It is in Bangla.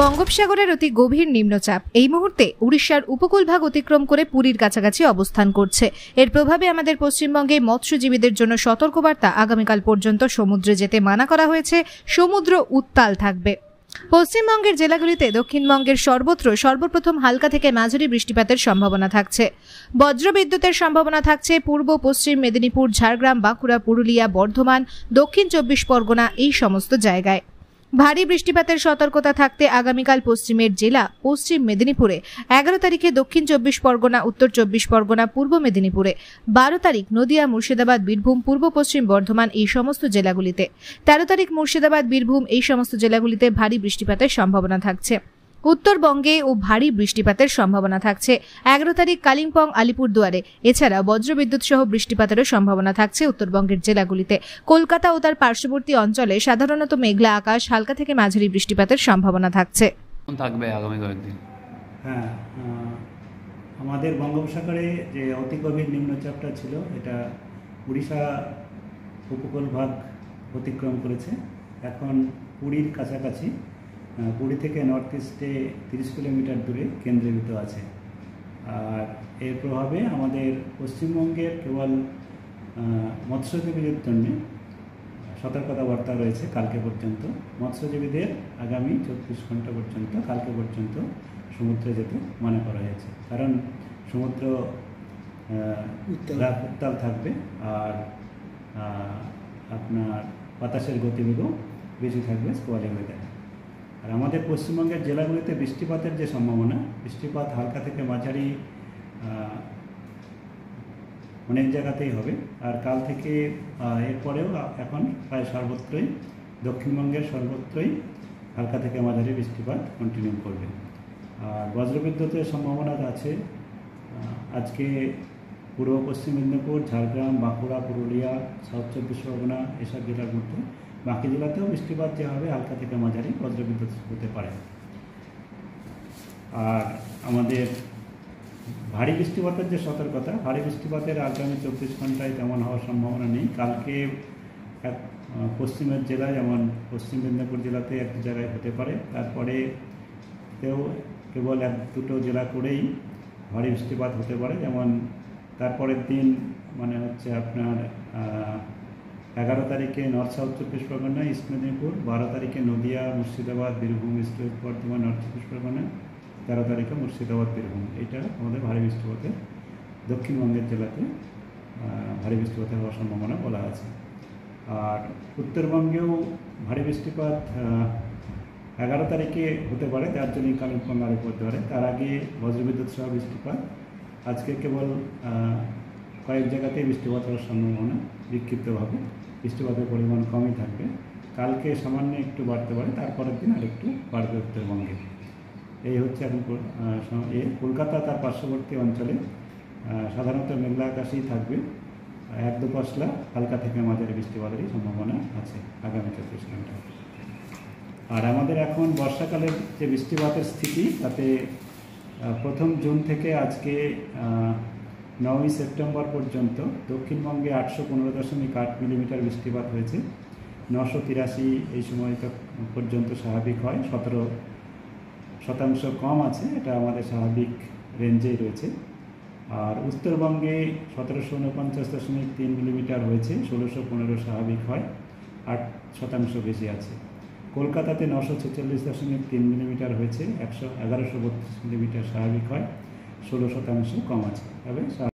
বঙ্গোপসাগরের অতি গভীর নিম্নচাপ এই মুহূর্তে উড়িষ্যার উপকূলভাগ অতিক্রম করে পুরীর কাছাকাছি অবস্থান করছে। এর প্রভাবে আমাদের পশ্চিমবঙ্গে মৎস্যজীবীদের জন্য সতর্কবার্তা, আগামীকাল পর্যন্ত সমুদ্রে যেতে মানা করা হয়েছে। সমুদ্র উত্তাল থাকবে। পশ্চিমবঙ্গের জেলাগুলিতে দক্ষিণবঙ্গের সর্বত্র সর্বপ্রথম হালকা থেকে মাঝারি বৃষ্টিপাতের সম্ভাবনা থাকছে। বজ্রবিদ্যুতের সম্ভাবনা থাকছে পূর্ব পশ্চিম মেদিনীপুর, ঝাড়গ্রাম, বাঁকুড়া, পুরুলিয়া, বর্ধমান, দক্ষিণ 24 পরগনা এই সমস্ত জায়গায়। ভারী বৃষ্টিপাতের সতর্কতা থাকতে আগামীকাল পশ্চিমের জেলা পশ্চিম মেদিনীপুরে, 11 তারিখে দক্ষিণ 24 পরগনা, উত্তর 24 পরগনা, পূর্ব মেদিনীপুরে, 12 তারিখ নদিয়া, মুর্শিদাবাদ, বীরভূম, পূর্ব পশ্চিম বর্ধমান এই সমস্ত জেলাগুলিতে, 13 তারিখ মুর্শিদাবাদ, বীরভূম এই সমস্ত জেলাগুলিতে ভারী বৃষ্টিপাতের সম্ভাবনা থাকছে। উত্তরবঙ্গে ও ভারী বৃষ্টিপাতের সম্ভাবনা থাকছে 11 তারিখ কালিম্পং, আলিপুরদুয়ারে। এছাড়া বজ্রবিদ্যুৎ সহ বৃষ্টিপাতেরও সম্ভাবনা থাকছে উত্তরবঙ্গের জেলাগুলিতে। কলকাতা ও তার পার্শ্ববর্তী অঞ্চলে সাধারণত মেঘলা আকাশ, হালকা থেকে মাঝারি বৃষ্টিপাতের সম্ভাবনা থাকছে। আগামী কয়েকদিন আমাদের বঙ্গোপসাগরে যে অতি গভীর নিম্নচাপটা ছিল, এটা উড়িষ্যা উপকূল ভাগ অতিক্রম করেছে। এখন পুরীর কাছাকাছি, পুরী থেকে নর্থ ইস্টে 30 কিলোমিটার দূরে কেন্দ্রীভূত আছে। আর এর প্রভাবে আমাদের পশ্চিমবঙ্গের কেবল মৎস্যজীবীদের জন্য সতর্কতা বার্তা রয়েছে কালকে পর্যন্ত। মৎস্যজীবীদের আগামী 24 ঘন্টা পর্যন্ত, কালকে পর্যন্ত সমুদ্রে যেতে মানা করা হয়েছে, কারণ সমুদ্র উত্তাল থাকবে আর আপনার বাতাসের গতিবেগও বেশি থাকবে, স্কোয়ালি ওয়েদার। আর আমাদের পশ্চিমবঙ্গের জেলাগুলিতে বৃষ্টিপাতের যে সম্ভাবনা, বৃষ্টিপাত হালকা থেকে মাঝারি অনেক জায়গাতেই হবে। আর কাল থেকে এরপরেও এখন প্রায় সর্বত্রই, দক্ষিণবঙ্গের সর্বত্রই হালকা থেকে মাঝারি বৃষ্টিপাত কন্টিনিউ করবে। আর বজ্রবিদ্যুতের সম্ভাবনা আছে আজকে পূর্ব পশ্চিম মেদিনীপুর, ঝাড়গ্রাম, বাঁকুড়া, পুরুলিয়া, সাউথ 24 পরগনা এসব জেলার মধ্যে। বাকি জেলাতেও বৃষ্টিপাত যে হবে হালকা থেকে মাঝারি বজ্রবিদ্যুৎ হতে পারে। আর আমাদের ভারী বৃষ্টিপাতের যে সতর্কতা, ভারী বৃষ্টিপাতের আগামী 24 ঘন্টায় তেমন হওয়ার সম্ভাবনা নেই। কালকে পশ্চিমের জেলায়, যেমন পশ্চিম মেদিনীপুর জেলাতে একটি জায়গায় হতে পারে, তারপরে কেবল 1-2 জেলা করেই ভারী বৃষ্টিপাত হতে পারে। যেমন তারপরের দিন মানে হচ্ছে আপনার 11 তারিখে north south 24 Pargana, east Medinipur, 12 তারিখে নদিয়া, মুর্শিদাবাদ, বীরভূম, ইস্ট বর্ধমান, নর্থ 24 পরগনা, 13 তারিখে মুর্শিদাবাদ, বীরভূম। এটা আমাদের ভারী বৃষ্টিপাতের দক্ষিণবঙ্গের জেলাতে ভারী বৃষ্টিপাতের হওয়ার সম্ভাবনা বলা আছে। আর উত্তরবঙ্গেও ভারী বৃষ্টিপাত 11 তারিখে হতে পারে, দার্জিলিং, কালিম্পং, আলিপুরদুয়ারে। তার আগে বজ্রবিদ্যুৎ সহ বৃষ্টিপাত। আজকে কেবল কয়েক জায়গাতেই বৃষ্টিপাত হওয়ার সম্ভাবনা, বিক্ষিপ্তভাবে বৃষ্টিপাতের পরিমাণ কমই থাকবে। কালকে সামান্য একটু বাড়তে পারে, তারপরের দিন আরেকটু বাড়বে উত্তরবঙ্গে। এই হচ্ছে এখন কলকাতা তার পার্শ্ববর্তী অঞ্চলে সাধারণত মেঘলা আকাশই থাকবে। 1-2 পশলা হালকা থেকে মাঝারি বৃষ্টিপাতেরই সম্ভাবনা আছে আগামী 24 ঘন্টা। আর আমাদের এখন বর্ষাকালের যে বৃষ্টিপাতের স্থিতি, তাতে 1 জুন থেকে আজকে 9 সেপ্টেম্বর পর্যন্ত দক্ষিণবঙ্গে 815.8 মিলিমিটার বৃষ্টিপাত হয়েছে। 983 এই সময় পর্যন্ত স্বাভাবিক হয়, 17% কম আছে, এটা আমাদের স্বাভাবিক রেঞ্জেই রয়েছে। আর উত্তরবঙ্গে 1749.3 মিলিমিটার হয়েছে, 1615 স্বাভাবিক হয়, 8% বেশি আছে। কলকাতাতে 946.3 মিলিমিটার হয়েছে, 1132 মিলিমিটার স্বাভাবিক হয়, 16% কম আছে। তবে